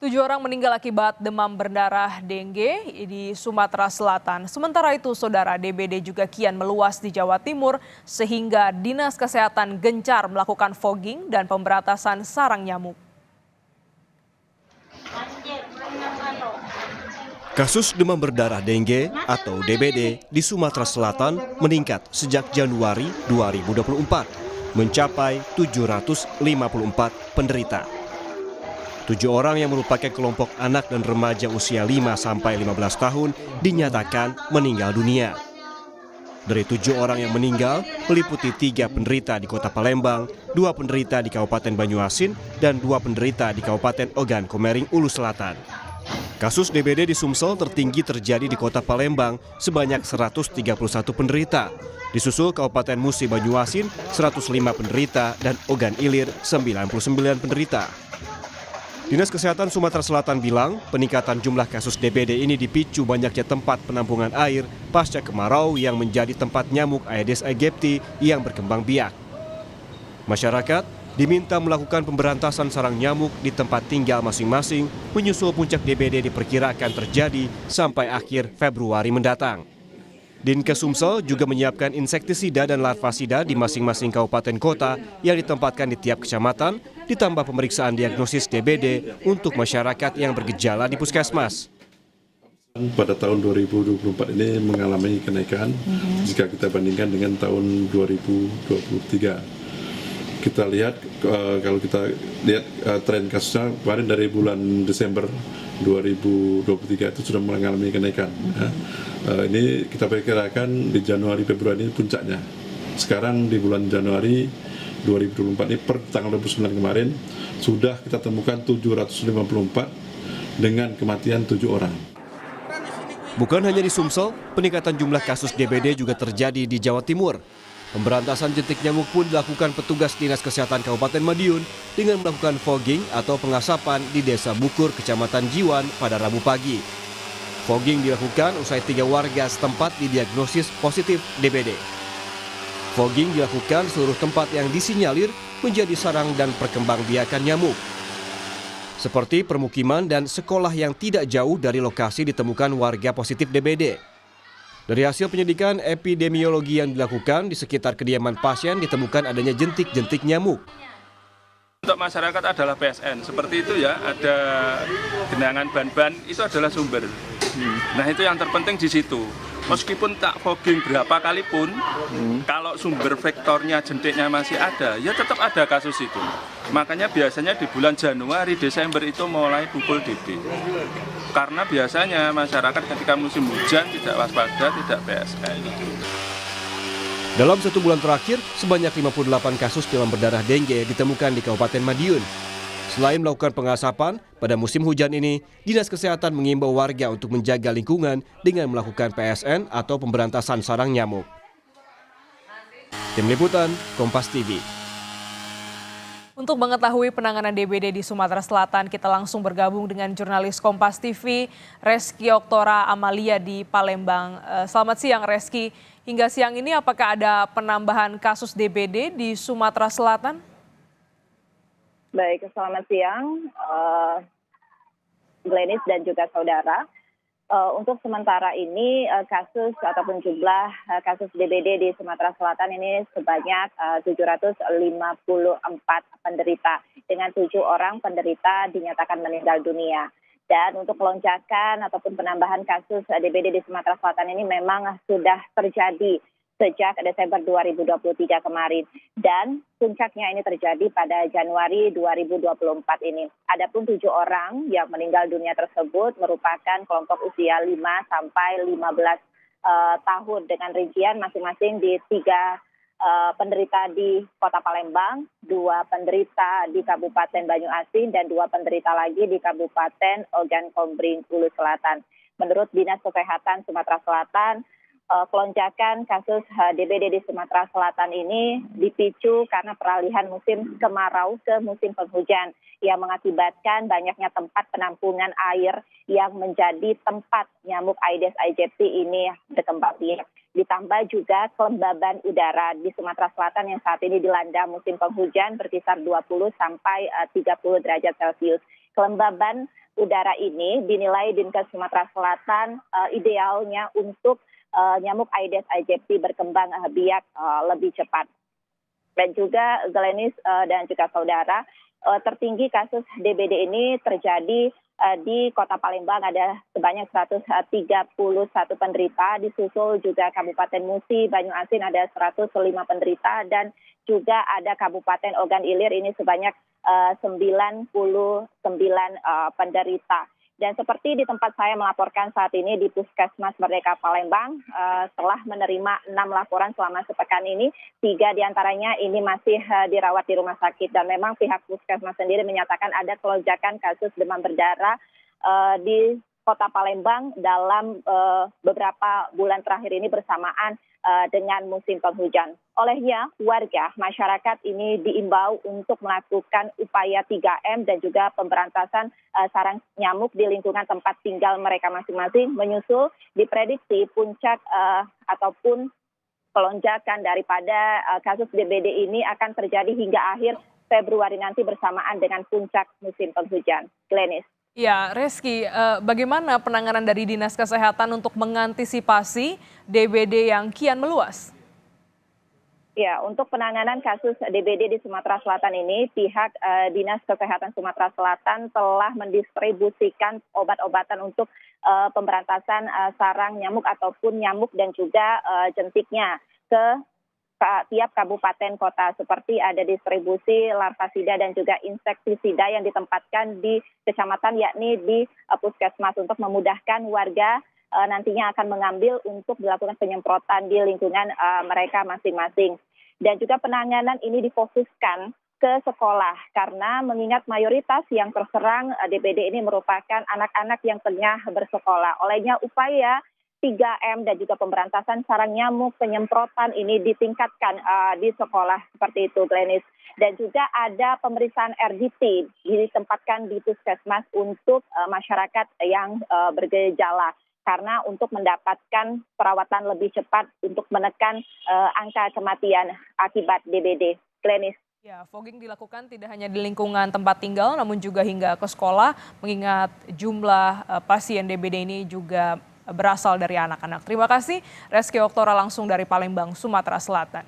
7 orang meninggal akibat demam berdarah dengue di Sumatera Selatan. Sementara itu, saudara, DBD juga kian meluas di Jawa Timur sehingga Dinas Kesehatan gencar melakukan fogging dan pemberantasan sarang nyamuk. Kasus demam berdarah dengue atau DBD di Sumatera Selatan meningkat sejak Januari 2024, mencapai 754 penderita. 7 orang yang merupakan kelompok anak dan remaja usia 5-15 tahun dinyatakan meninggal dunia. Dari 7 orang yang meninggal, meliputi 3 penderita di Kota Palembang, 2 penderita di Kabupaten Banyuasin, dan 2 penderita di Kabupaten Ogan Komering Ulu Selatan. Kasus DBD di Sumsel tertinggi terjadi di Kota Palembang sebanyak 131 penderita. Disusul Kabupaten Musi Banyuasin 105 penderita dan Ogan Ilir 99 penderita. Dinas Kesehatan Sumatera Selatan bilang peningkatan jumlah kasus DBD ini dipicu banyaknya tempat penampungan air pasca kemarau yang menjadi tempat nyamuk Aedes aegypti yang berkembang biak. Masyarakat diminta melakukan pemberantasan sarang nyamuk di tempat tinggal masing-masing menyusul puncak DBD diperkirakan terjadi sampai akhir Februari mendatang. Dinkes Sumsel juga menyiapkan insektisida dan larvasida di masing-masing kabupaten kota yang ditempatkan di tiap kecamatan, ditambah pemeriksaan diagnosis DBD untuk masyarakat yang bergejala di puskesmas. Pada tahun 2024 ini mengalami kenaikan jika kita bandingkan dengan tahun 2023. Kita lihat kalau kita lihat tren kasusnya kemarin dari bulan Desember 2023 itu sudah mengalami kenaikan. Ini kita perkirakan di Januari Februari ini puncaknya. Sekarang di bulan Januari 2024 ini per tanggal 29 kemarin sudah kita temukan 754 dengan kematian 7 orang. Bukan hanya di Sumsel, peningkatan jumlah kasus DBD juga terjadi di Jawa Timur. Pemberantasan jentik nyamuk pun dilakukan petugas Dinas Kesehatan Kabupaten Madiun dengan melakukan fogging atau pengasapan di Desa Bukur, Kecamatan Jiwan pada Rabu pagi. Fogging dilakukan usai 3 warga setempat didiagnosis positif DBD. Fogging dilakukan seluruh tempat yang disinyalir menjadi sarang dan perkembangbiakan nyamuk. Seperti permukiman dan sekolah yang tidak jauh dari lokasi ditemukan warga positif DBD. Dari hasil penyelidikan epidemiologi yang dilakukan di sekitar kediaman pasien ditemukan adanya jentik-jentik nyamuk. Untuk masyarakat adalah PSN, seperti itu ya, ada genangan ban-ban, itu adalah sumber. Nah itu yang terpenting di situ. Meskipun tak fogging berapa kali pun, kalau sumber vektornya, jentiknya masih ada, ya tetap ada kasus itu. Makanya biasanya di bulan Januari, Desember itu mulai pukul DB. Karena biasanya masyarakat ketika musim hujan tidak waspada, tidak PSN. Dalam 1 bulan terakhir, sebanyak 58 kasus demam berdarah dengue ditemukan di Kabupaten Madiun. Selain melakukan pengasapan, pada musim hujan ini, Dinas Kesehatan mengimbau warga untuk menjaga lingkungan dengan melakukan PSN atau pemberantasan sarang nyamuk. Tim Liputan, Kompas TV. Untuk mengetahui penanganan DBD di Sumatera Selatan, kita langsung bergabung dengan jurnalis Kompas TV, Reski Oktora Amalia di Palembang. Selamat siang, Reski. Hingga siang ini apakah ada penambahan kasus DBD di Sumatera Selatan? Baik, selamat siang, Glenis dan juga saudara. Untuk sementara ini kasus ataupun jumlah kasus DBD di Sumatera Selatan ini sebanyak 754 penderita dengan 7 orang penderita dinyatakan meninggal dunia. Dan untuk lonjakan ataupun penambahan kasus DBD di Sumatera Selatan ini memang sudah terjadi sejak Desember 2023 kemarin. Dan puncaknya ini terjadi pada Januari 2024 ini. Adapun 7 orang yang meninggal dunia tersebut merupakan kelompok usia 5 sampai 15 tahun dengan rincian masing-masing di 3 penderita di Kota Palembang, 2 penderita di Kabupaten Banyuasin, dan 2 penderita lagi di Kabupaten Ogan Komering Ulu Selatan. Menurut Dinas Kesehatan Sumatera Selatan, kelonjakan kasus DBD di Sumatera Selatan ini dipicu karena peralihan musim kemarau ke musim penghujan yang mengakibatkan banyaknya tempat penampungan air yang menjadi tempat nyamuk Aedes aegypti ini berkembang biak. Ditambah juga kelembaban udara di Sumatera Selatan yang saat ini dilanda musim penghujan berkisar 20 sampai 30 derajat Celcius. Kelembaban udara ini dinilai Dinkes Sumatera Selatan idealnya untuk nyamuk Aedes aegypti berkembang biak lebih cepat. Dan juga Glenis dan juga saudara, tertinggi kasus DBD ini terjadi di Kota Palembang, ada sebanyak 131 penderita, disusul juga Kabupaten Musi, Banyuasin ada 105 penderita, dan juga ada Kabupaten Ogan Ilir ini sebanyak 99 penderita. Dan seperti di tempat saya melaporkan saat ini di Puskesmas Merdeka Palembang, telah menerima 6 laporan selama sepekan ini, 3 diantaranya ini masih dirawat di rumah sakit. Dan memang pihak Puskesmas sendiri menyatakan ada lonjakan kasus demam berdarah di Kota Palembang dalam beberapa bulan terakhir ini bersamaan dengan musim penghujan. Olehnya warga masyarakat ini diimbau untuk melakukan upaya 3M dan juga pemberantasan sarang nyamuk di lingkungan tempat tinggal mereka masing-masing, menyusul diprediksi puncak ataupun pelonjakan daripada kasus DBD ini akan terjadi hingga akhir Februari nanti bersamaan dengan puncak musim penghujan. Glenis. Ya, Reski, bagaimana penanganan dari Dinas Kesehatan untuk mengantisipasi DBD yang kian meluas? Ya, untuk penanganan kasus DBD di Sumatera Selatan ini, pihak Dinas Kesehatan Sumatera Selatan telah mendistribusikan obat-obatan untuk pemberantasan sarang nyamuk ataupun nyamuk dan juga jentiknya ke tiap kabupaten kota, seperti ada distribusi larvasida dan juga insektisida yang ditempatkan di kecamatan, yakni di puskesmas, untuk memudahkan warga nantinya akan mengambil untuk dilakukan penyemprotan di lingkungan mereka masing-masing. Dan juga penanganan ini difokuskan ke sekolah, karena mengingat mayoritas yang terserang DBD ini merupakan anak-anak yang tengah bersekolah. Olehnya upaya 3M dan juga pemberantasan sarang nyamuk, penyemprotan ini ditingkatkan di sekolah, seperti itu, Glenis. Dan juga ada pemeriksaan RDT ditempatkan di puskesmas untuk masyarakat yang bergejala, karena untuk mendapatkan perawatan lebih cepat untuk menekan angka kematian akibat DBD. Glenis. Ya, fogging dilakukan tidak hanya di lingkungan tempat tinggal, namun juga hingga ke sekolah, mengingat jumlah pasien DBD ini juga berasal dari anak-anak. Terima kasih, Reski Oktora langsung dari Palembang, Sumatera Selatan.